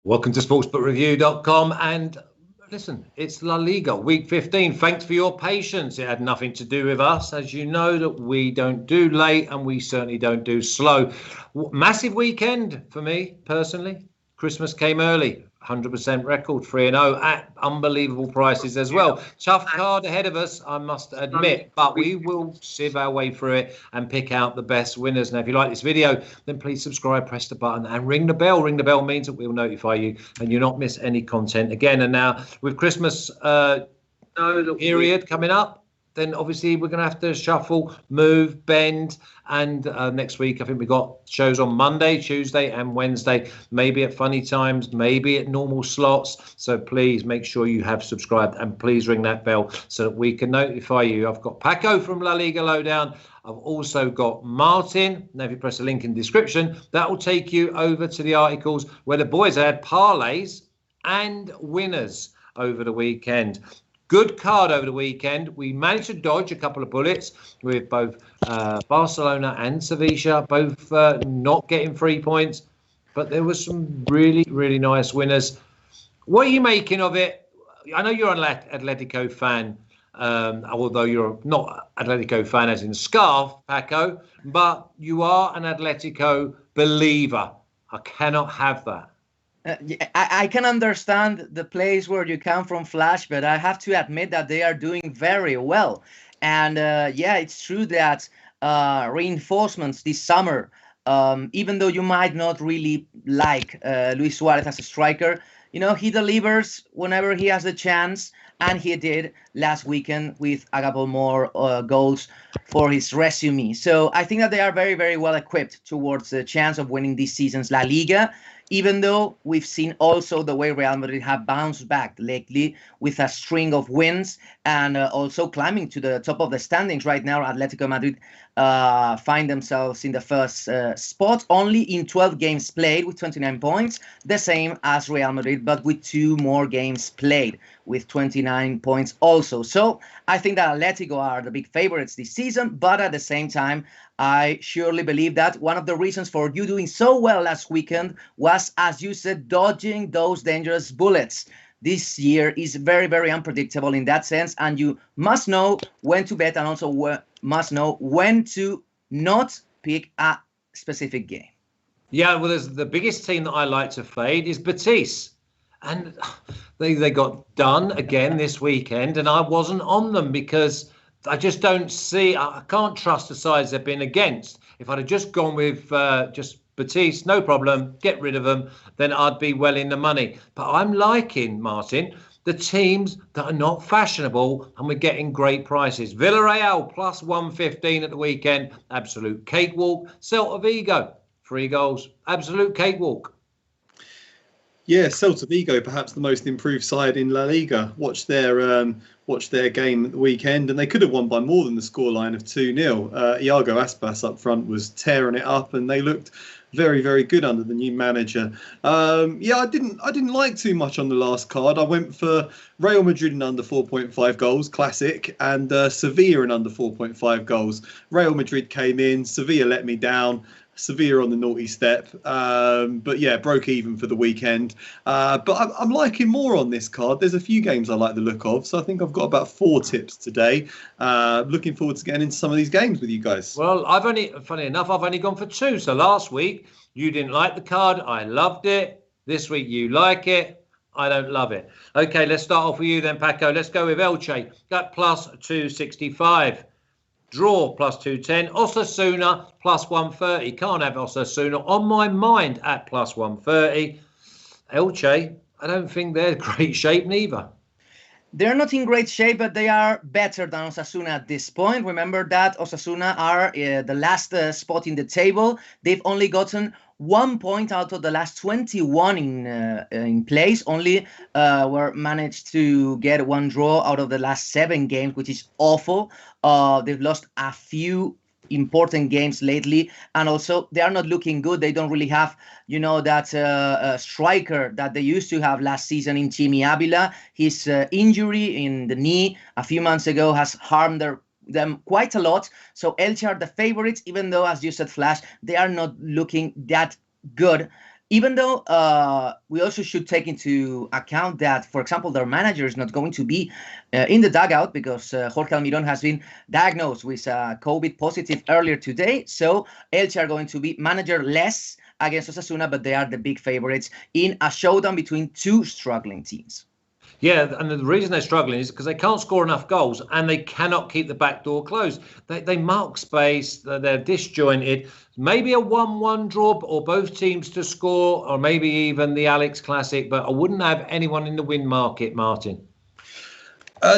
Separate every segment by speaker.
Speaker 1: Welcome to sportsbookreview.com, and listen, it's La Liga week 15. Thanks for your patience. It had nothing to do with us, as you know that we don't do late and we certainly don't do slow. Massive weekend for me personally. Christmas came early. 100% record, 3-0 at unbelievable prices as well. Tough card ahead of us, I must admit, but we will sieve our way through it and pick out the best winners. Now, if you like this video, then please subscribe, press the button and ring the bell. Ring the bell means that we'll notify you and you'll not miss any content again. And now with Christmas period coming up, then obviously we're going to have to shuffle, move, bend. And next week, I think we've got shows on Monday, Tuesday and Wednesday, maybe at funny times, maybe at normal slots. So please make sure you have subscribed and please ring that bell so that we can notify you. I've got Paco from La Liga Lowdown. I've also got Martin. Now, if you press the link in the description, that will take you over to the articles where the boys had parlays and winners over the weekend. Good card over the weekend. We managed to dodge a couple of bullets with both Barcelona and Sevilla, both not getting 3 points. But there was some really, really nice winners. What are you making of it? I know you're an Atletico fan, although you're not Atletico fan as in scarf, Paco, but you are an Atletico believer. I cannot have that.
Speaker 2: I can understand the place where you come from, Flash, but I have to admit that they are doing very well. And yeah, it's true that reinforcements this summer, even though you might not really like Luis Suarez as a striker, you know, he delivers whenever he has the chance. And he did last weekend with a couple more goals for his resume. So I think that they are very, very well equipped towards the chance of winning this season's La Liga, even though we've seen also the way Real Madrid have bounced back lately with a string of wins and also climbing to the top of the standings right now. Atletico Madrid find themselves in the first spot, only in 12 games played with 29 points, the same as Real Madrid, but with 2 more games played with 29 points also. So I think that Atletico are the big favorites this season, but at the same time, I surely believe that one of the reasons for you doing so well last weekend was, as you said, dodging those dangerous bullets. This year is very, very unpredictable in that sense, and you must know when to bet and also must know when to not pick a specific game.
Speaker 1: Yeah, well, there's the biggest team that I like to fade is Betis. And they got done again this weekend, and I wasn't on them because I just don't see, I can't trust the sides they've been against. If I'd have just gone with just Betis, no problem, get rid of them, then I'd be well in the money. But I'm liking, Martin, the teams that are not fashionable and we're getting great prices. Villareal plus 115 at the weekend, absolute cakewalk. Celta Vigo, 3 goals, absolute cakewalk.
Speaker 3: Yeah, Celta Vigo, perhaps the most improved side in La Liga. Watched their game at the weekend, and they could have won by more than the scoreline of 2-0. Iago Aspas up front was tearing it up, and they looked very, very good under the new manager. Yeah, I didn't like too much on the last card. I went for Real Madrid and under 4.5 goals, classic, and Sevilla and under 4.5 goals. Real Madrid came in, Sevilla let me down. Sevilla on the naughty step, but yeah, broke even for the weekend. But I'm liking more on this card. There's a few games I like the look of, so I think I've got about 4 tips today. Looking forward to getting into some of these games with you guys.
Speaker 1: Well, funny enough, I've only gone for 2. So last week you didn't like the card, I loved it. This week you like it, I don't love it. Okay, let's start off with you then, Paco. Let's go with Elche. Got plus 265. Draw plus 210. Osasuna plus 130. Can't have Osasuna on my mind at plus 130. Elche, I don't think they're in great shape neither.
Speaker 2: They're not in great shape, but they are better than Osasuna at this point. Remember that Osasuna are the last spot in the table. They've only gotten 1 point out of the last 21 in place. Only were managed to get 1 draw out of the last 7 games, which is awful. They've lost a few important games lately, and also they are not looking good. They don't really have, you know, that striker that they used to have last season in Jimmy Avila. His injury in the knee a few months ago has harmed them quite a lot. So Elche are the favorites, even though, as you said, Flash, they are not looking that good. Even though we also should take into account that, for example, their manager is not going to be in the dugout because Jorge Almiron has been diagnosed with COVID positive earlier today. So Elche are going to be manager-less against Osasuna, but they are the big favorites in a showdown between two struggling teams.
Speaker 1: Yeah, and the reason they're struggling is because they can't score enough goals and they cannot keep the back door closed. They mark space, they're disjointed. Maybe a 1-1 draw or both teams to score, or maybe even the Alex Classic, but I wouldn't have anyone in the win market, Martin.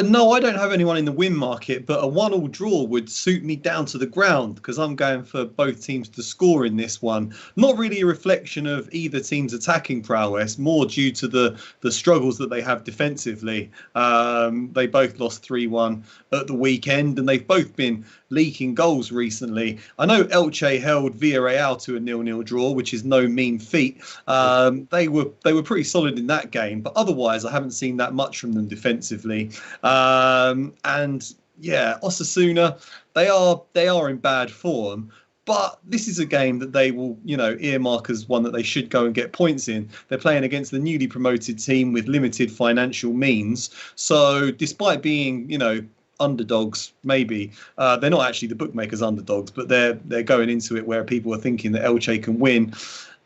Speaker 3: No, I don't have anyone in the win market, but a 1-1 draw would suit me down to the ground because I'm going for both teams to score in this one. Not really a reflection of either team's attacking prowess, more due to the struggles that they have defensively. They both lost 3-1 at the weekend, and they've both been leaking goals recently. I know Elche held Villareal to a 0-0 draw, which is no mean feat. They were pretty solid in that game, but otherwise I haven't seen that much from them defensively. And yeah, Osasuna, they are in bad form, but this is a game that they will, earmark as one that they should go and get points in. They're playing against the newly promoted team with limited financial means. So despite being, underdogs, maybe they're not actually the bookmakers' underdogs, but they're going into it where people are thinking that Elche can win.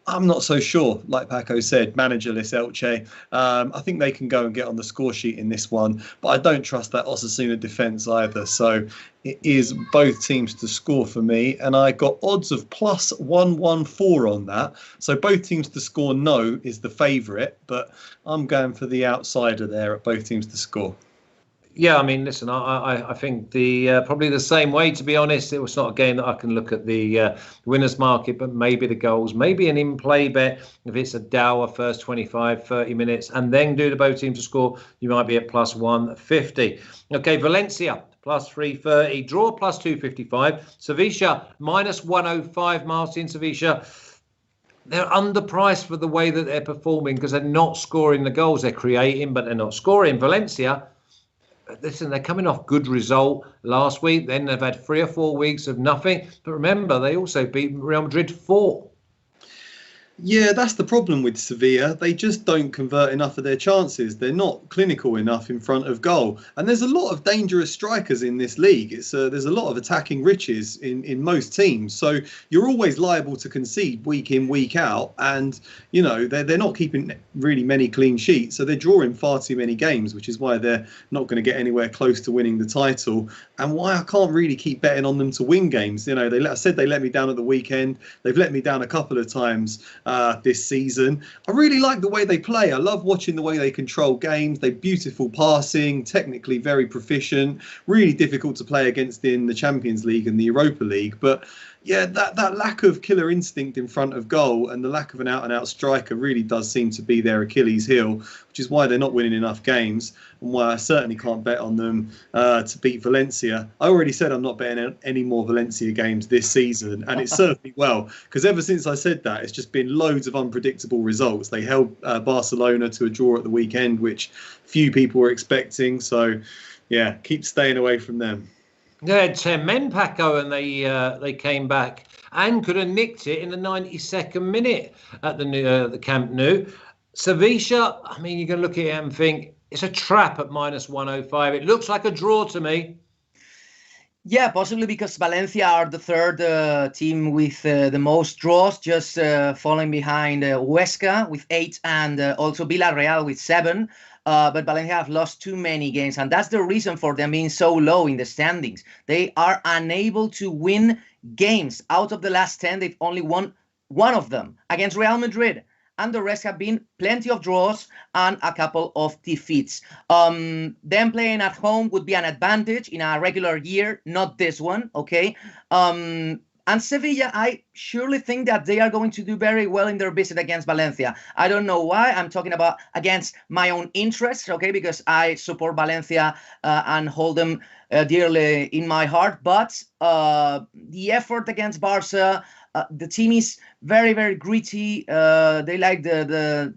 Speaker 3: I'm not so sure. Like Paco said, managerless Elche. I think they can go and get on the score sheet in this one, but I don't trust that Osasuna defence either. So it is both teams to score for me, and I got odds of plus 114 on that. So both teams to score no is the favourite, but I'm going for the outsider there at both teams to score.
Speaker 1: Yeah, I mean, listen, I think probably the same way, to be honest. It was not a game that I can look at the winners market, but maybe the goals, maybe an in-play bet. If it's a dour first 25, 30 minutes, and then do the both teams to score, you might be at plus 150. Okay, Valencia, plus 330. Draw, plus 255. Sevilla, minus 105. Martin, Sevilla, they're underpriced for the way that they're performing because they're not scoring the goals. They're creating, but they're not scoring. Valencia, listen, they're coming off good result last week. Then they've had 3 or 4 weeks of nothing. But remember, they also beat Real Madrid 4.
Speaker 3: Yeah, that's the problem with Sevilla. They just don't convert enough of their chances. They're not clinical enough in front of goal. And there's a lot of dangerous strikers in this league. There's a lot of attacking riches in most teams. So you're always liable to concede week in, week out. And, they're not keeping really many clean sheets. So they're drawing far too many games, which is why they're not going to get anywhere close to winning the title. And why I can't really keep betting on them to win games. I said they let me down at the weekend. They've let me down a couple of times this season. I really like the way they play. I love watching the way they control games. They're beautiful passing, technically very proficient, really difficult to play against in the Champions League and the Europa League. But yeah, that lack of killer instinct in front of goal and the lack of an out-and-out striker really does seem to be their Achilles heel, which is why they're not winning enough games and why I certainly can't bet on them to beat Valencia. I already said I'm not betting any more Valencia games this season, and it served me well, because ever since I said that, it's just been loads of unpredictable results. They held Barcelona to a draw at the weekend, which few people were expecting. So, yeah, keep staying away from them.
Speaker 1: They had 10 men, Paco, and they came back and could have nicked it in the 92nd minute at the Camp Nou. Sevilla, I mean, you're going to look at it and think it's a trap at minus 105. It looks like a draw to me.
Speaker 2: Yeah, possibly because Valencia are the third team with the most draws, just falling behind Huesca with 8 and also Villareal with 7. But Valencia have lost too many games, and that's the reason for them being so low in the standings. They are unable to win games. Out of the last 10, they've only won one of them against Real Madrid, and the rest have been plenty of draws and a couple of defeats. Them playing at home would be an advantage in a regular year, not this one, okay? And Sevilla, I surely think that they are going to do very well in their visit against Valencia. I don't know why. I'm talking about against my own interests, okay, because I support Valencia and hold them dearly in my heart. But The effort against Barca, the team is very, very gritty. They like the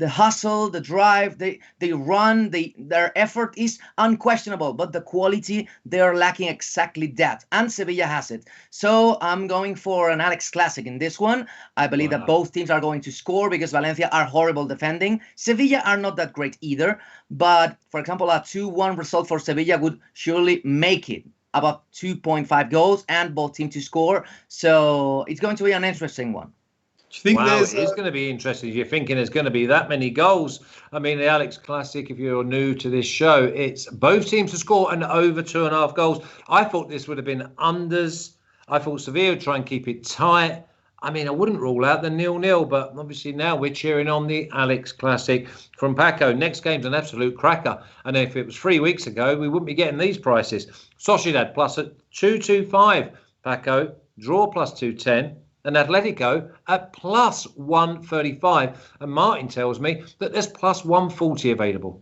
Speaker 2: hustle, the drive. They run. Their effort is unquestionable, but the quality, they are lacking exactly that. And Sevilla has it. So I'm going for an Alex Classic in this one. I believe that both teams are going to score because Valencia are horrible defending. Sevilla are not that great either. But for example, a 2-1 result for Sevilla would surely make it about 2.5 goals and both teams to score. So it's going to be an interesting one.
Speaker 3: Do you think
Speaker 1: wow, it is going to be interesting. You're thinking there's going to be that many goals. I mean, the Alex Classic, if you're new to this show, it's both teams to score and over 2.5 goals. I thought this would have been unders. I thought Sevilla would try and keep it tight. I mean, I wouldn't rule out the 0-0, but obviously now we're cheering on the Alex Classic from Paco. Next game's an absolute cracker. And if it was 3 weeks ago, we wouldn't be getting these prices. Sociedad plus at 225, Paco, draw plus 210, and Atletico at plus 135. And Martin tells me that there's plus 140 available.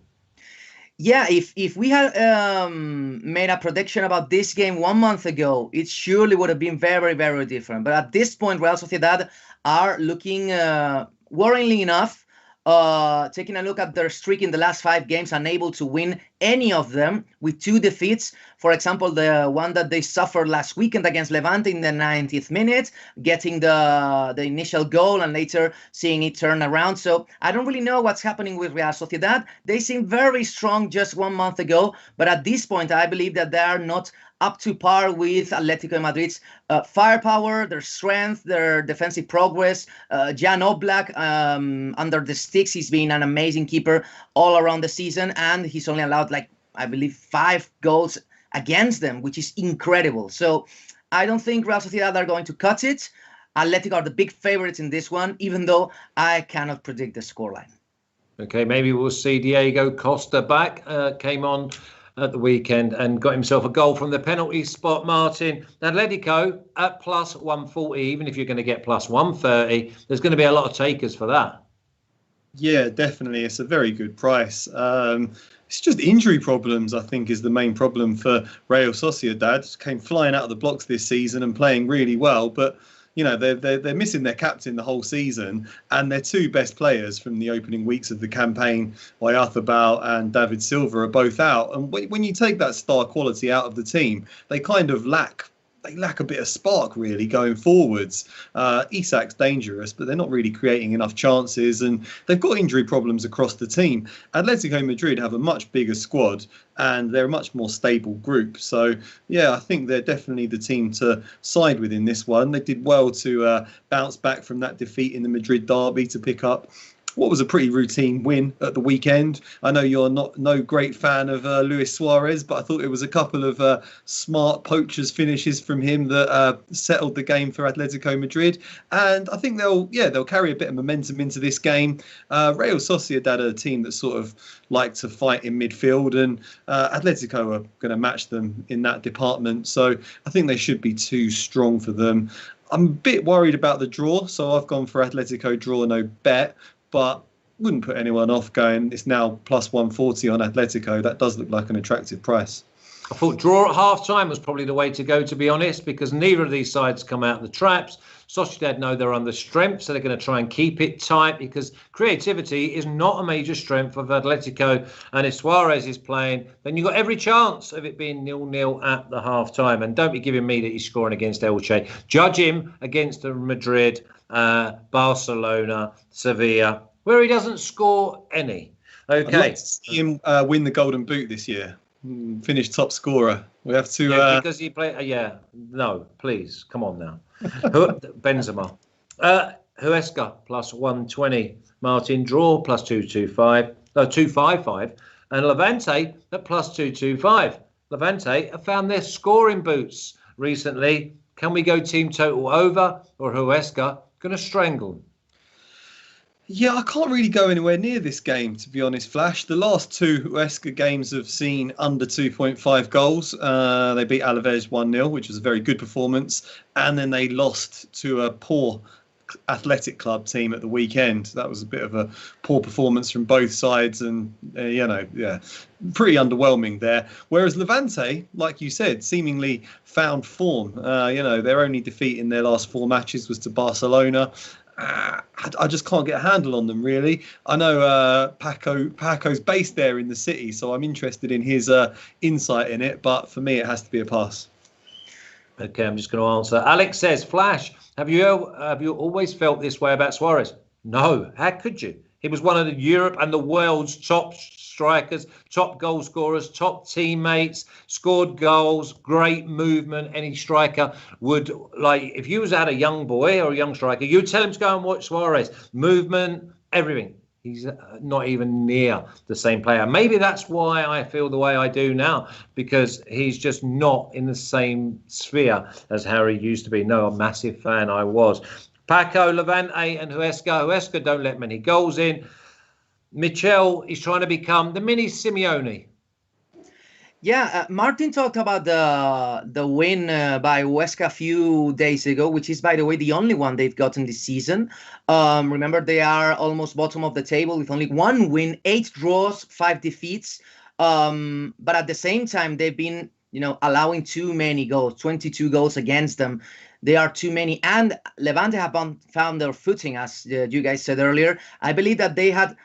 Speaker 2: Yeah, if we had made a prediction about this game 1 month ago, it surely would have been very, very different. But at this point, Real Sociedad are looking worryingly enough, taking a look at their streak in the last 5 games, unable to win any of them with 2 defeats. For example, the one that they suffered last weekend against Levante in the 90th minute, getting the initial goal and later seeing it turn around. So I don't really know what's happening with Real Sociedad. They seemed very strong just 1 month ago, but at this point, I believe that they are not up to par with Atletico Madrid's firepower, their strength, their defensive progress. Jan Oblak, under the sticks, he's been an amazing keeper all around the season, and he's only allowed, like, I believe, 5 goals against them, which is incredible. So I don't think Real Sociedad are going to cut it. Atletico are the big favorites in this one, even though I cannot predict the scoreline.
Speaker 1: Okay, maybe we'll see Diego Costa back. Came on at the weekend and got himself a goal from the penalty spot, Martin. Atletico at plus 140, even if you're going to get plus 130, there's going to be a lot of takers for that.
Speaker 3: Yeah, definitely. It's a very good price. It's just injury problems, I think, is the main problem for Real Sociedad. Came flying out of the blocks this season and playing really well, but you know they're missing their captain the whole season, and their 2 best players from the opening weeks of the campaign, Oyarzabal and David Silva, are both out. And when you take that star quality out of the team, they kind of lack a bit of spark, really, going forwards. Isak's dangerous, but they're not really creating enough chances, and they've got injury problems across the team. Atletico Madrid have a much bigger squad, and they're a much more stable group. So, yeah, I think they're definitely the team to side with in this one. They did well to bounce back from that defeat in the Madrid derby to pick up what was a pretty routine win at the weekend. I know you're no great fan of Luis Suarez, but I thought it was a couple of smart poachers finishes from him that settled the game for Atletico Madrid. And I think they'll carry a bit of momentum into this game. Real Sociedad are a team that sort of like to fight in midfield, and Atletico are going to match them in that department. So I think they should be too strong for them. I'm a bit worried about the draw, so I've gone for Atletico draw, no bet. But wouldn't put anyone off going, it's now plus 140 on Atletico. That does look like an attractive price.
Speaker 1: I thought draw at half-time was probably the way to go, to be honest, because neither of these sides come out of the traps. Sociedad know they're under strength, so they're going to try and keep it tight because creativity is not a major strength of Atletico. And if Suarez is playing, then you've got every chance of it being 0-0 at the half-time. And don't be giving me that he's scoring against Elche. Judge him against Madrid, Barcelona, Sevilla, where he doesn't score any. Okay.
Speaker 3: I'd like to see him win the Golden Boot this year. Finish top scorer. We have to...
Speaker 1: because he played... no, please. Come on now. Benzema. Huesca plus 120. Martin draw plus 225. No, 255. And Levante at plus 225. Levante have found their scoring boots recently. Can we go team total over, or Huesca going to strangle?
Speaker 3: Yeah, I can't really go anywhere near this game, to be honest, Flash. The last 2 Huesca games have seen under 2.5 goals. They beat Alaves 1-0, which was a very good performance. And then they lost to a poor Athletic Club team at the weekend. That was a bit of a poor performance from both sides, and pretty underwhelming there. Whereas Levante, like you said, seemingly found form. Their only defeat in their last 4 matches was to Barcelona. I just can't get a handle on them, really. I know Paco's based there in the city, so I'm interested in his insight in it. But for me, it has to be a pass.
Speaker 1: Okay, I'm just going to answer. Alex says, Flash, have you always felt this way about Suarez? No, how could you? He was one of the Europe and the world's top strikers, top goal scorers, top teammates, scored goals, great movement. Any striker would, if you was at a young boy or a young striker, you'd tell him to go and watch Suarez. Movement, everything. He's not even near the same player. Maybe that's why I feel the way I do now, because he's just not in the same sphere as Harry used to be. No, a massive fan I was. Paco, Levante and Huesca. Huesca don't let many goals in. Michel is trying to become the mini Simeone.
Speaker 2: Yeah, Martin talked about the win by Huesca a few days ago, which is, by the way, the only one they've gotten this season. Remember, they are almost bottom of the table with only 1 win, 8 draws, 5 defeats. But at the same time, they've been, allowing too many goals, 22 goals against them. They are too many. And Levante have found their footing, as you guys said earlier. I believe that they had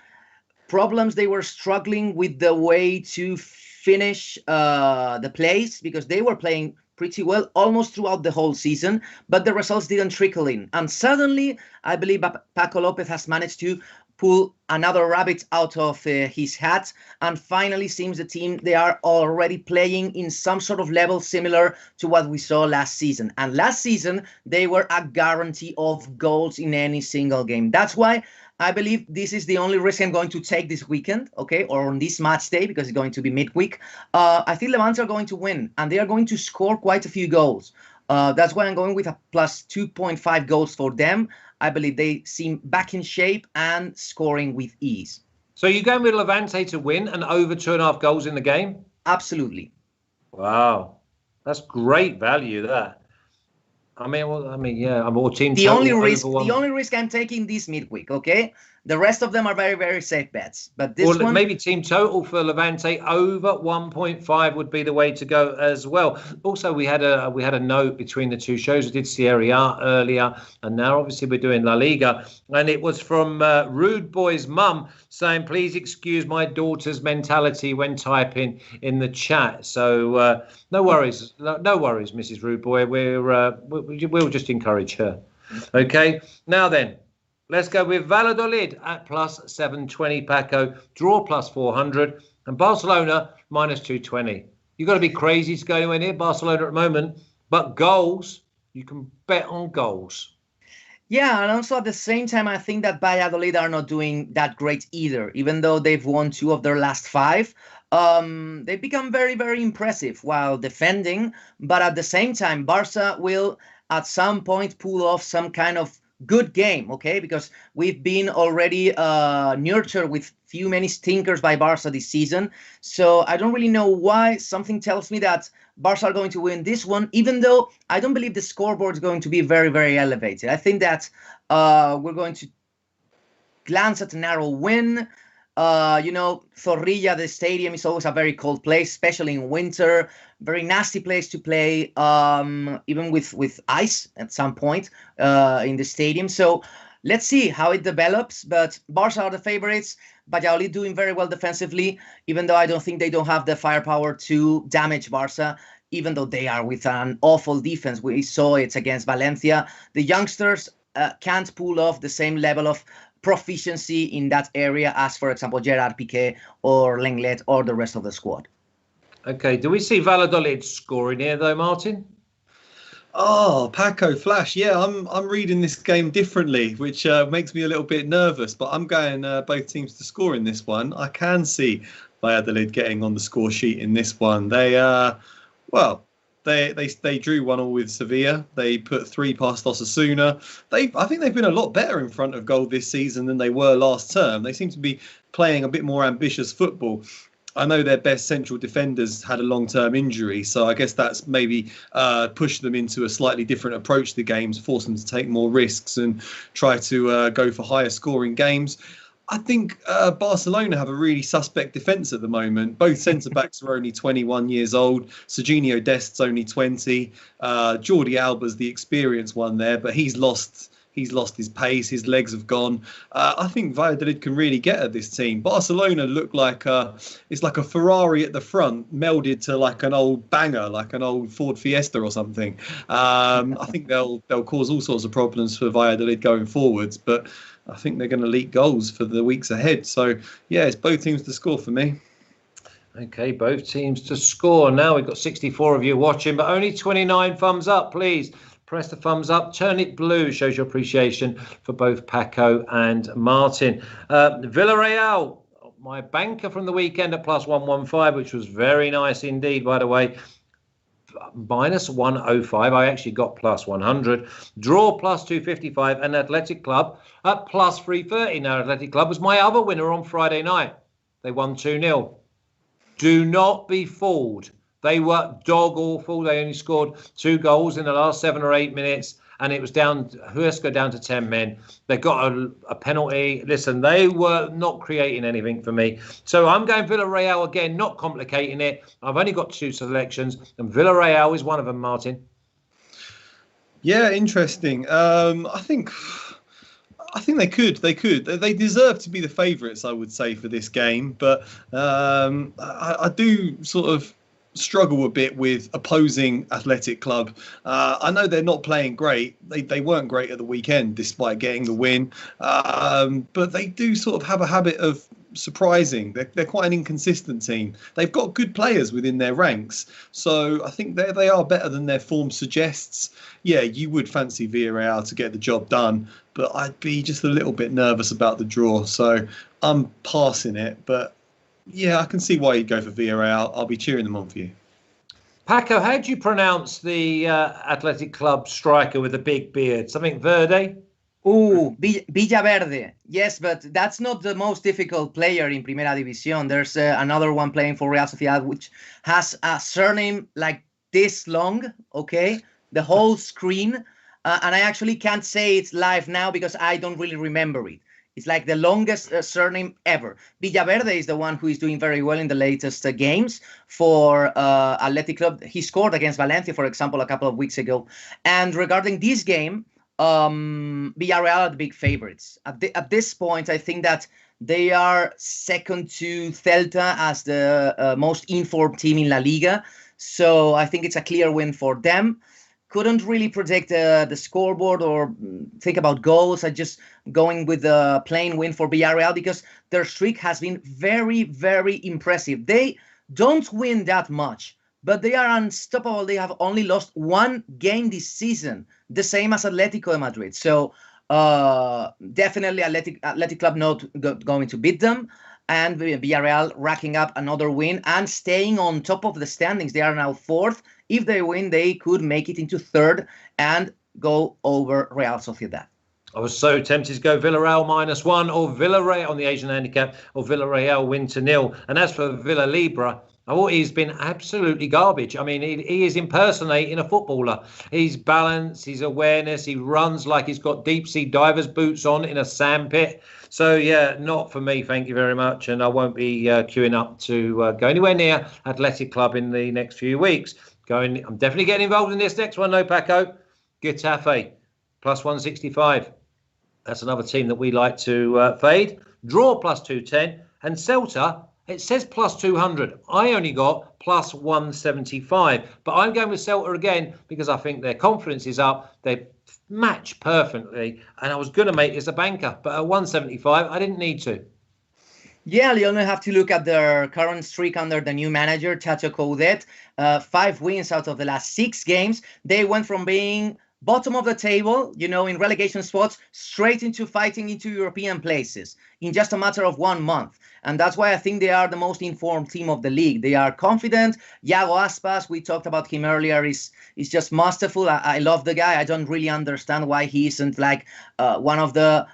Speaker 2: problems. They were struggling with the way to finish the plays, because they were playing pretty well almost throughout the whole season, but the results didn't trickle in. And suddenly, I believe Paco Lopez has managed to pull another rabbit out of his hat, and finally seems the team, they are already playing in some sort of level similar to what we saw last season. And last season, they were a guarantee of goals in any single game. That's why I believe this is the only risk I'm going to take this weekend, okay, or on this match day, because it's going to be midweek. I think Levante are going to win, and they are going to score quite a few goals. That's why I'm going with a plus 2.5 goals for them. I believe they seem back in shape and scoring with ease.
Speaker 1: So you're going with Levante to win and over 2.5 goals in the game?
Speaker 2: Absolutely.
Speaker 1: Wow, that's great value, that. I'm all team.
Speaker 2: The only risk I'm taking this midweek, okay? The rest of them are very, very safe bets. But this one,
Speaker 1: maybe team total for Levante over 1.5 would be the way to go as well. Also, we had a note between the two shows. We did Serie A earlier, and now obviously we're doing La Liga. And it was from Rude Boy's mum saying, "Please excuse my daughter's mentality when typing in the chat." So no worries, Mrs. Rude Boy. We'll just encourage her. Okay, now then. Let's go with Valladolid at plus 720, Paco. Draw plus 400. And Barcelona minus 220. You've got to be crazy to go anywhere near Barcelona at the moment. But goals, you can bet on goals.
Speaker 2: Yeah, and also at the same time, I think that Valladolid are not doing that great either. Even though they've won 2 of their last 5. They've become very, very impressive while defending. But at the same time, Barca will at some point pull off some kind of good game, okay? Because we've been already nurtured with many stinkers by Barca this season. So I don't really know why. Something tells me that Barca are going to win this one, even though I don't believe the scoreboard is going to be very, very elevated. I think that we're going to glance at a narrow win. Zorrilla, the stadium, is always a very cold place, especially in winter. Very nasty place to play, even with ice at some point in the stadium. So let's see how it develops. But Barca are the favorites. Valladolid doing very well defensively, even though I don't think they don't have the firepower to damage Barca, even though they are with an awful defense. We saw it against Valencia. The youngsters can't pull off the same level of proficiency in that area as, for example, Gerard Piqué or Lenglet or the rest of the squad.
Speaker 1: Okay, do we see Valladolid scoring here though, Martin?
Speaker 3: Oh, Paco, Flash. Yeah, I'm reading this game differently, which makes me a little bit nervous, but I'm going both teams to score in this one. I can see Valladolid getting on the score sheet in this one. They drew 1-1 with Sevilla. They put 3 past Osasuna. I think they've been a lot better in front of goal this season than they were last term. They seem to be playing a bit more ambitious football. I know their best central defenders had a long-term injury, so I guess that's maybe pushed them into a slightly different approach to games, forced them to take more risks and try to go for higher scoring games. I think Barcelona have a really suspect defence at the moment. Both centre-backs are only 21 years old. Serginho Dest's only 20. Jordi Alba's the experienced one there, but he's lost his pace. His legs have gone. I think Valladolid can really get at this team. Barcelona look like it's like a Ferrari at the front melded to like an old banger, like an old Ford Fiesta or something. I think they'll cause all sorts of problems for Valladolid going forwards, but I think they're going to leak goals for the weeks ahead. So, yeah, it's both teams to score for me.
Speaker 1: Okay, both teams to score. Now we've got 64 of you watching, but only 29 thumbs up, please. Press the thumbs up. Turn it blue. Shows your appreciation for both Paco and Martin. Villareal, my banker from the weekend at +115, which was very nice indeed, by the way. -105. I actually got +100. Draw +255. And Athletic Club at +330. Now, Athletic Club was my other winner on Friday night. They won 2-0. Do not be fooled. They were dog awful. They only scored 2 goals in the last 7 or 8 minutes. And it was Huesca down to 10 men. They got a penalty. Listen, they were not creating anything for me. So I'm going Villareal again, not complicating it. I've only got 2 selections, and Villareal is one of them, Martin.
Speaker 3: Yeah, interesting. I think they could. They deserve to be the favourites, I would say, for this game. But I do sort of struggle a bit with opposing Athletic Club. I know they're not playing great. They weren't great at the weekend despite getting the win. But they do sort of have a habit of surprising. They're quite an inconsistent team. They've got good players within their ranks. So I think they are better than their form suggests. Yeah, you would fancy Villareal to get the job done, but I'd be just a little bit nervous about the draw. So I'm passing it, but yeah, I can see why you'd go for Villareal. I'll be cheering them on for you.
Speaker 1: Paco, how do you pronounce the Athletic Club striker with a big beard? Something Verde?
Speaker 2: Villaverde. Yes, but that's not the most difficult player in Primera División. There's another one playing for Real Sociedad, which has a surname like this long, okay? The whole screen. And I actually can't say it's live now because I don't really remember it. It's like the longest surname ever. Villaverde is the one who is doing very well in the latest games for Athletic Club. He scored against Valencia, for example, a couple of weeks ago. And regarding this game, Villareal are the big favorites. At this point, I think that they are second to Celta as the most informed team in La Liga. So I think it's a clear win for them. Couldn't really predict the scoreboard or think about goals. I just going with the plain win for Villareal because their streak has been very, very impressive. They don't win that much, but they are unstoppable. They have only lost 1 game this season, the same as Atletico de Madrid. So definitely Athletic Club not going to beat them. And Villareal racking up another win and staying on top of the standings. They are now 4th. If they win, they could make it into 3rd and go over Real Sociedad.
Speaker 1: I was so tempted to go Villareal -1 or Villareal on the Asian handicap or Villareal win to 0. And as for Villalibre, I thought he's been absolutely garbage. I mean, he is impersonating a footballer. His balance, his awareness, he runs like he's got deep sea divers boots on in a sandpit. So, yeah, not for me, thank you very much. And I won't be queuing up to go anywhere near Athletic Club in the next few weeks. I'm definitely getting involved in this next one, no, Paco. Getafe, +165. That's another team that we like to fade. Draw +210. And Celta, it says +200. I only got +175. But I'm going with Celta again because I think their confidence is up. They match perfectly. And I was going to make this a banker. But at 175, I didn't need to.
Speaker 2: Yeah, you only have to look at their current streak under the new manager, Chacho Coudet. 5 wins out of the last 6 games. They went from being bottom of the table, in relegation spots, straight into fighting into European places in just a matter of 1 month. And that's why I think they are the most informed team of the league. They are confident. Iago Aspas, we talked about him earlier, is just masterful. I love the guy. I don't really understand why he isn't like one of the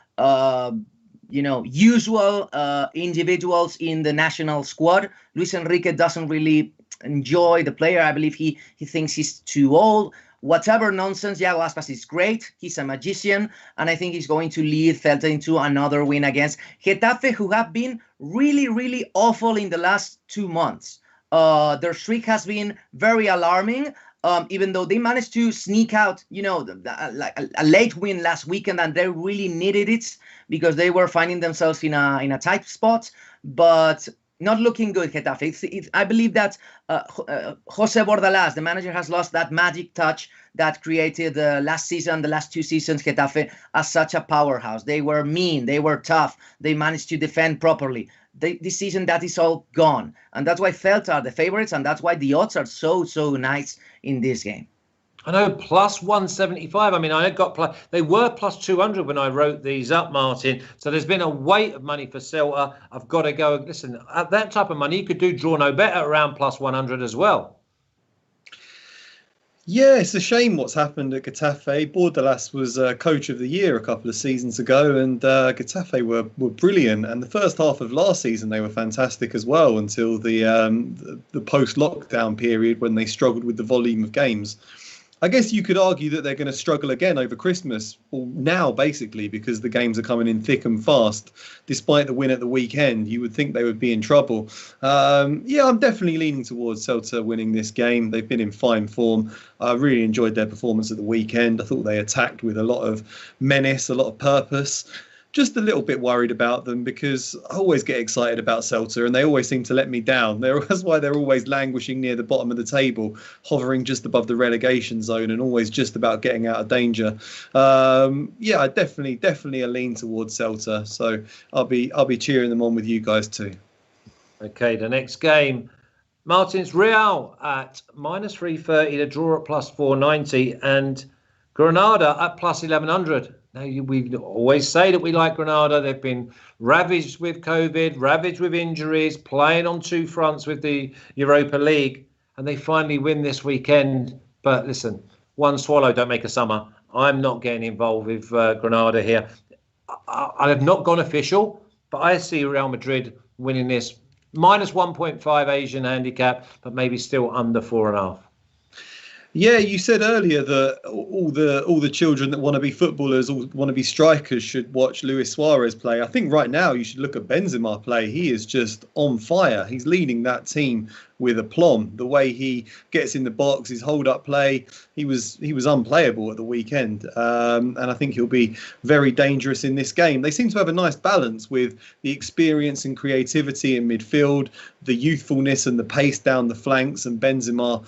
Speaker 2: usual individuals in the national squad. Luis Enrique doesn't really enjoy the player. I believe he thinks he's too old. Whatever nonsense, Iago Aspas is great. He's a magician, and I think he's going to lead Celta into another win against Getafe, who have been really, really awful in the last 2 months. Their streak has been very alarming, even though they managed to sneak out, like a late win last weekend, and they really needed it because they were finding themselves in a tight spot. But not looking good, Getafe. I believe that Jose Bordalas, the manager, has lost that magic touch that created the last 2 seasons, Getafe as such a powerhouse. They were mean, they were tough, they managed to defend properly. This season, that is all gone. And that's why Celta are the favorites, and that's why the odds are so nice in this game.
Speaker 1: I know, plus 175. I mean, they were plus 200 when I wrote these up, Martin. So there's been a weight of money for Celta. I've got to go. Listen, at that type of money, you could do draw no better around plus 100 as well.
Speaker 3: Yeah, it's a shame what's happened at Getafe. Bordalas was coach of the year a couple of seasons ago, and Getafe were brilliant. And the first half of last season, they were fantastic as well until the post-lockdown period when they struggled with the volume of games. I guess you could argue that they're going to struggle again over Christmas, or now basically, because the games are coming in thick and fast. Despite the win at the weekend, you would think they would be in trouble. Yeah, I'm definitely leaning towards Celta winning this game. They've been in fine form. I really enjoyed their performance at the weekend. I thought they attacked with a lot of menace, a lot of purpose. Just a little bit worried about them because I always get excited about Celta and they always seem to let me down. That's why they're always languishing near the bottom of the table, hovering just above the relegation zone and always just about getting out of danger. Yeah, I definitely a lean towards Celta. So I'll be cheering them on with you guys too.
Speaker 1: Okay, the next game, Martin's Real at minus 330, the draw at plus 490, and Granada at plus 1100. Now, we always say that we like Granada. They've been ravaged with COVID, ravaged with injuries, playing on 2 fronts with the Europa League, and they finally win this weekend. But listen, one swallow don't make a summer. I'm not getting involved with Granada here. I have not gone official, but I see Real Madrid winning this. Minus 1.5 Asian handicap, but maybe still under 4.5.
Speaker 3: Yeah, you said earlier that all the children that want to be footballers or want to be strikers should watch Luis Suarez play. I think right now you should look at Benzema play. He is just on fire. He's leading that team with aplomb. The way he gets in the box, his hold-up play, he was unplayable at the weekend. And I think he'll be very dangerous in this game. They seem to have a nice balance with the experience and creativity in midfield, the youthfulness and the pace down the flanks, and Benzema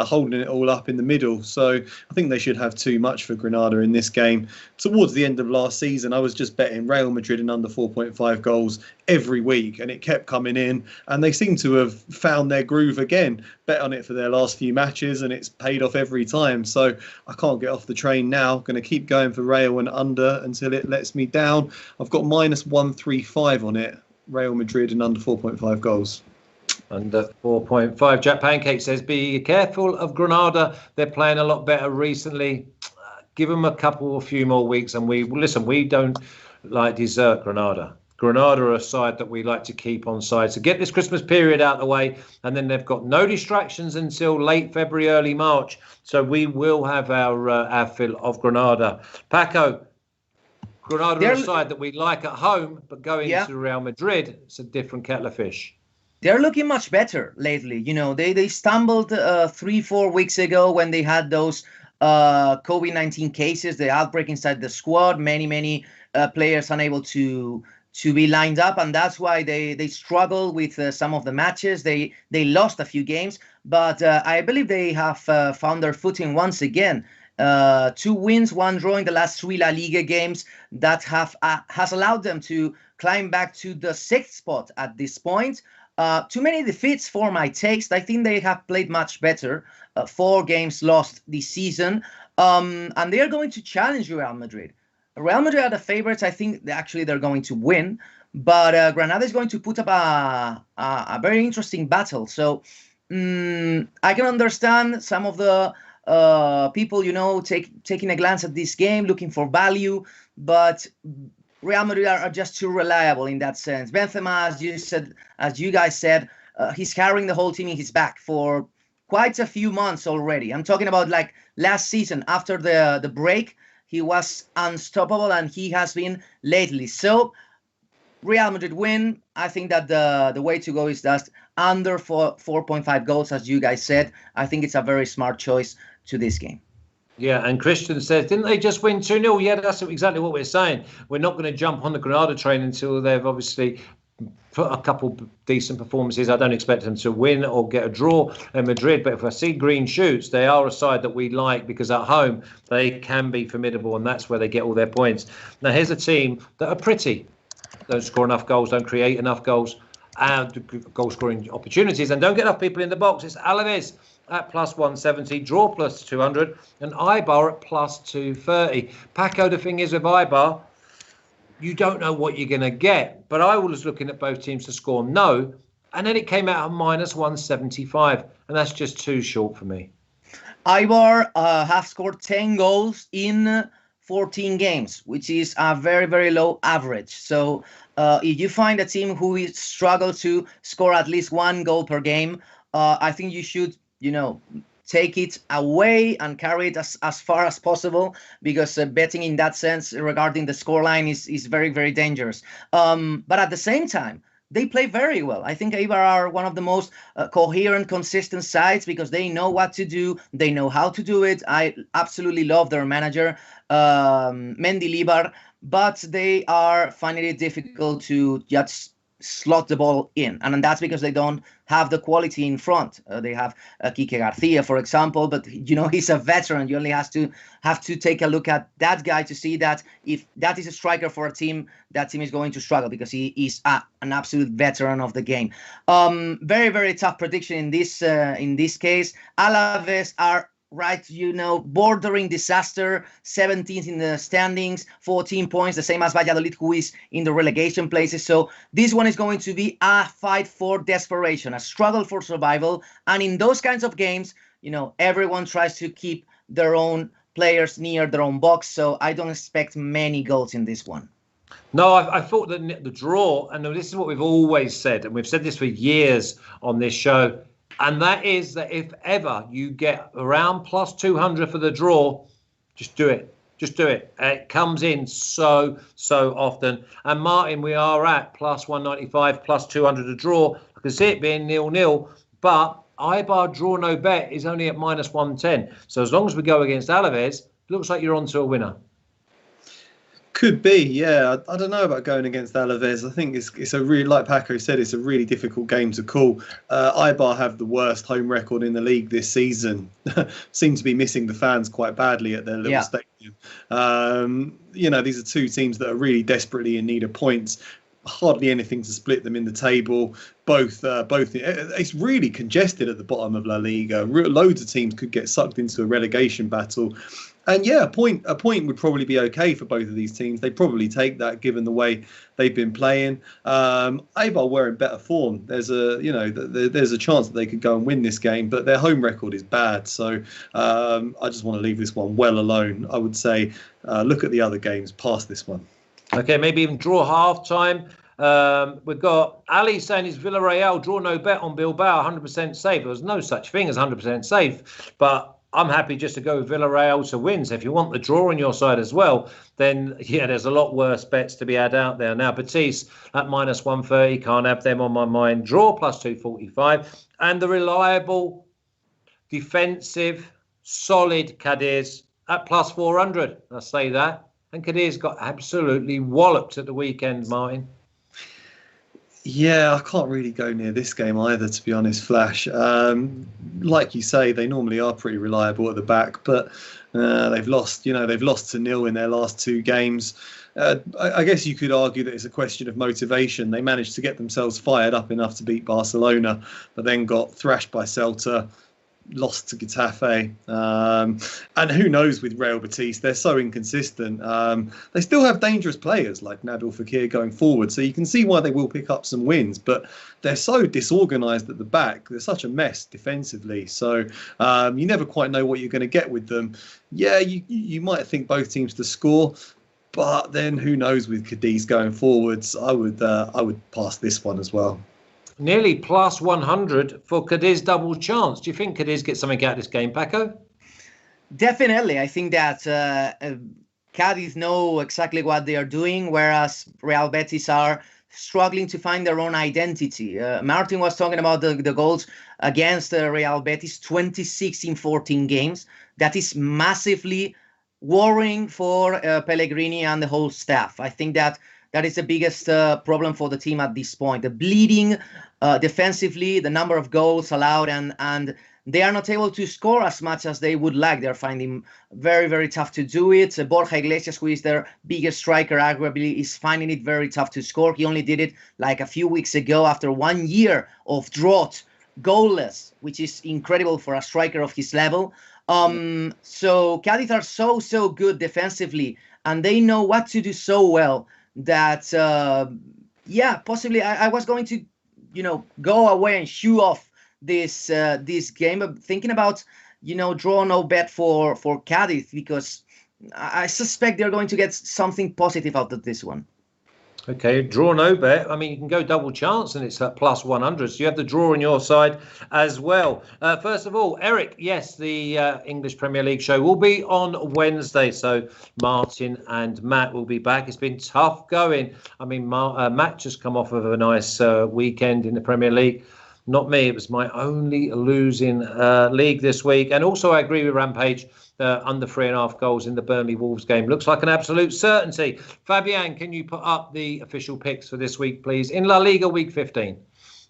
Speaker 3: holding it all up in the middle. So I think they should have too much for Granada in this game. Towards the end of last season, I was just betting Real Madrid and under 4.5 goals every week, and it kept coming in, and they seem to have found their groove again. Bet on it for their last few matches, and it's paid off every time. So I can't get off the train now. Going to keep going for Real and under until it lets me down. I've got minus 135 on it. Real Madrid and under 4.5 goals.
Speaker 1: Under 4.5. Jack Pancake says, be careful of Granada. They're playing a lot better recently. Give them a few more weeks, and we don't like desert Granada. Granada are a side that we like to keep on side. So get this Christmas period out of the way, and then they've got no distractions until late February, early March. So we will have our fill of Granada. Paco, Granada are a side that we like at home, but going to Real Madrid, it's a different kettle of fish.
Speaker 2: They're looking much better lately. They stumbled 3-4 weeks ago when they had those COVID-19 cases, the outbreak inside the squad, many players unable to be lined up, and that's why they struggle with some of the matches. They lost a few games, but I believe they have found their footing once again. 2 wins, 1 draw in the last 3 La Liga games that has allowed them to climb back to the 6th spot at this point. Too many defeats for my taste. I think they have played much better. 4 games lost this season, and they are going to challenge Real Madrid. Real Madrid are the favorites. I think they're going to win, but Granada is going to put up a very interesting battle. So I can understand some of the people, taking a glance at this game, looking for value, but Real Madrid are just too reliable in that sense. Benzema, as you guys said, he's carrying the whole team in his back for quite a few months already. I'm talking about like last season after the break, he was unstoppable, and he has been lately. So Real Madrid win. I think that the way to go is just under 4.5 goals, as you guys said. I think it's a very smart choice to this game.
Speaker 1: Yeah, and Christian says, didn't they just win 2-0? Yeah, that's exactly what we're saying. We're not going to jump on the Granada train until they've obviously put a couple decent performances. I don't expect them to win or get a draw in Madrid, but if I see green shoots, they are a side that we like, because at home they can be formidable, and that's where they get all their points. Now, here's a team that are pretty. Don't score enough goals, don't create enough goals, and goal-scoring opportunities, and don't get enough people in the box. It's Alaves at plus 170, draw plus 200, and Eibar at plus 230. Paco, the thing is with Eibar, you don't know what you're going to get. But I was looking at both teams to score no, and then it came out at minus 175, and that's just too short for me.
Speaker 2: Eibar have scored 10 goals in 14 games, which is a very, very low average. So if you find a team who struggles to score at least 1 goal per game, I think you should, take it away and carry it as far as possible, because betting in that sense regarding the scoreline is very, very dangerous. But at the same time, they play very well. I think Eibar are one of the most coherent, consistent sides, because they know what to do. They know how to do it. I absolutely love their manager, Mendilibar, but they are finding it difficult to just slot the ball in, and that's because they don't have the quality in front. They have Quique Garcia, for example, but he's a veteran. You only have to take a look at that guy to see that if that is a striker for a team, that team is going to struggle, because he is an absolute veteran of the game. Very, very tough prediction in this case. Alaves are bordering disaster, 17th in the standings, 14 points, the same as Valladolid, who is in the relegation places. So this one is going to be a fight for desperation, a struggle for survival. And in those kinds of games, everyone tries to keep their own players near their own box. So I don't expect many goals in this one.
Speaker 1: No, I thought that the draw, and this is what we've always said, and we've said this for years on this show, and that is that if ever you get around plus 200 for the draw, just do it. Just do it. It comes in so often. And Martin, we are at plus 195, plus 200 a draw. I can see it being 0-0, but Eibar draw no bet is only at minus 110. So as long as we go against Alaves, it looks like you're on to a winner.
Speaker 3: Could be, yeah. I don't know about going against Alaves. I think it's a really, like Paco said, it's a really difficult game to call. Eibar have the worst home record in the league this season. Seem to be missing the fans quite badly at their little stadium. These are two teams that are really desperately in need of points. Hardly anything to split them in the table. Both. It's really congested at the bottom of La Liga. Loads of teams could get sucked into a relegation battle. And yeah, a point would probably be okay for both of these teams. They probably take that, given the way they've been playing. Eibar were in better form. There's a chance that they could go and win this game, but their home record is bad. So I just want to leave this one well alone. I would say look at the other games past this one.
Speaker 1: Okay, maybe even draw half time. We've got Ali saying is Villareal draw no bet on Bilbao, 100% safe. There's no such thing as 100% safe, but I'm happy just to go with Villareal to win. So if you want the draw on your side as well, then yeah, there's a lot worse bets to be had out there. Now, Betis at minus 130, can't have them on my mind. Draw plus 245. And the reliable, defensive, solid Cadiz at plus 400. I say that. And Cadiz got absolutely walloped at the weekend, Martin.
Speaker 3: Yeah, I can't really go near this game either, to be honest, Flash. Like you say, they normally are pretty reliable at the back, but they've lost to nil in their last 2 games. I guess you could argue that it's a question of motivation. They managed to get themselves fired up enough to beat Barcelona, but then got thrashed by Celta, lost to Getafe, and who knows with Real Betis, they're so inconsistent. They still have dangerous players like Nabil Fekir going forward, so you can see why they will pick up some wins, but they're so disorganised at the back. They're such a mess defensively, so you never quite know what you're going to get with them. Yeah, you might think both teams to score. But then who knows with Cadiz going forwards? I would pass this one as well.
Speaker 1: Nearly plus 100 for Cadiz double chance. Do you think Cadiz gets something out of this game, Paco?
Speaker 2: Definitely. I think that Cadiz know exactly what they are doing, whereas Real Betis are struggling to find their own identity. Martin was talking about the goals against Real Betis, 26 in 14 games. That is massively worrying for Pellegrini and the whole staff. I think that is the biggest problem for the team at this point. The bleeding defensively, the number of goals allowed, and they are not able to score as much as they would like. They're finding very, very tough to do it. Borja Iglesias, who is their biggest striker, arguably, is finding it very tough to score. He only did it like a few weeks ago after 1 year of drought, goalless, which is incredible for a striker of his level. So Cadiz are so good defensively, and they know what to do so well that, possibly I was going to, go away and shoo off this game, thinking about draw no bet for Cadiz, because I suspect they're going to get something positive out of this one.
Speaker 1: Okay, draw no bet. I mean, you can go double chance and it's at plus 100. So you have the draw on your side as well. First of all, Eric, yes, the English Premier League show will be on Wednesday. So Martin and Matt will be back. It's been tough going. I mean, Matt just come off of a nice weekend in the Premier League. Not me. It was my only losing league this week. And also, I agree with Rampage. Under 3.5 goals in the Burnley Wolves game. Looks like an absolute certainty. Fabian, can you put up the official picks for this week, please? In La Liga, week 15.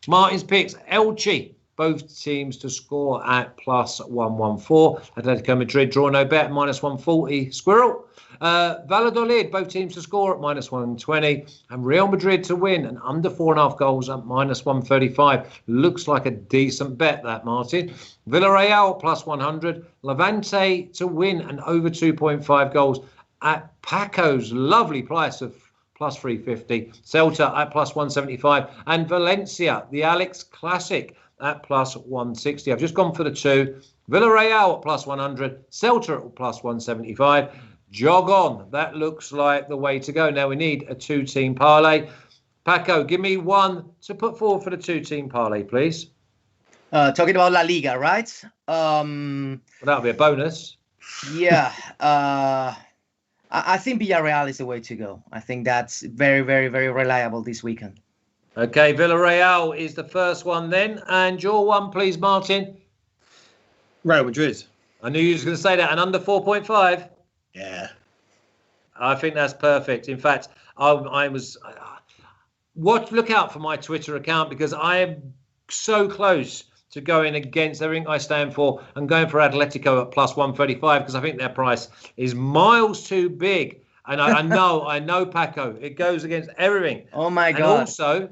Speaker 1: Martin's picks, Elche, both teams to score at plus 114. Atletico Madrid, draw no bet, minus 140. Squirrel. Valladolid, both teams to score at minus 120. And Real Madrid to win and under 4.5 goals at minus 135. Looks like a decent bet, that, Martin. Villareal plus 100. Levante to win and over 2.5 goals at Paco's lovely price of plus 350. Celta at plus 175. And Valencia, the Alex Classic, at plus 160. I've just gone for the two. Villareal at plus 100. Celta at plus 175. Jog on. That looks like the way to go. Now we need a two-team parlay. Paco, give me one to put forward for the two-team parlay, please.
Speaker 2: Talking about La Liga, right?
Speaker 1: Well, that'll be a bonus.
Speaker 2: Yeah. I think Villareal is the way to go. I think that's very, very, very reliable this weekend.
Speaker 1: Okay, Villareal is the first one then. And your one, please, Martin.
Speaker 3: Real Madrid.
Speaker 1: I knew you was going to say that. And under 4.5.
Speaker 3: Yeah.
Speaker 1: I think that's perfect. In fact, I was... look out for my Twitter account, because I am so close to going against everything I stand for and going for Atletico at plus 135, because I think their price is miles too big. And I know, Paco, it goes against everything.
Speaker 2: Oh, my God.
Speaker 1: And also,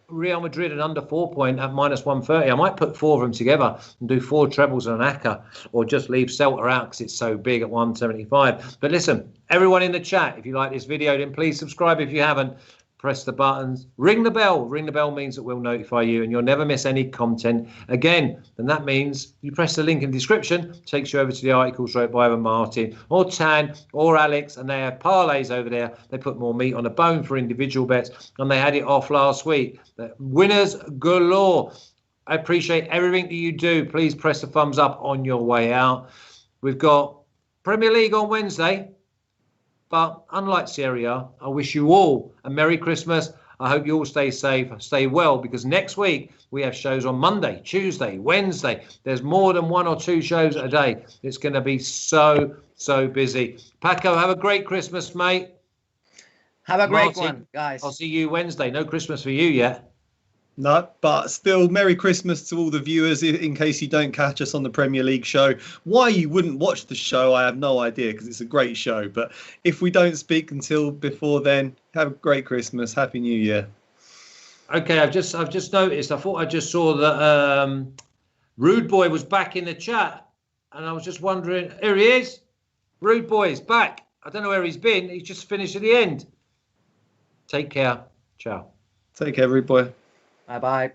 Speaker 1: Real Madrid at under 4 point at minus 130. I might put four of them together and do 4 trebles and an acca, or just leave Celta out because it's so big at 175. But listen, everyone in the chat, if you like this video, then please subscribe if you haven't. Press the buttons, ring the bell. Ring the bell means that we'll notify you and you'll never miss any content again. And that means you press the link in the description, takes you over to the articles wrote by either Martin or Tan or Alex, and they have parlays over there. They put more meat on the bone for individual bets, and they had it off last week. Winners galore. I appreciate everything that you do. Please press the thumbs up on your way out. We've got Premier League on Wednesday. But unlike Serie A, I wish you all a Merry Christmas. I hope you all stay safe, stay well, because next week we have shows on Monday, Tuesday, Wednesday. There's more than 1 or 2 shows a day. It's going to be so busy. Paco, have a great Christmas, mate.
Speaker 2: Have a great one, guys.
Speaker 1: I'll see you Wednesday. No Christmas for you yet.
Speaker 3: No, but still, Merry Christmas to all the viewers, in case you don't catch us on the Premier League show. Why you wouldn't watch the show, I have no idea, because it's a great show. But if we don't speak until before then, have a great Christmas. Happy New Year. Okay, I've just noticed, I thought I just saw that Rude Boy was back in the chat. And I was just wondering, here he is. Rude Boy is back. I don't know where he's been. He's just finished at the end. Take care. Ciao. Take care, Rude Boy.
Speaker 2: Bye-bye.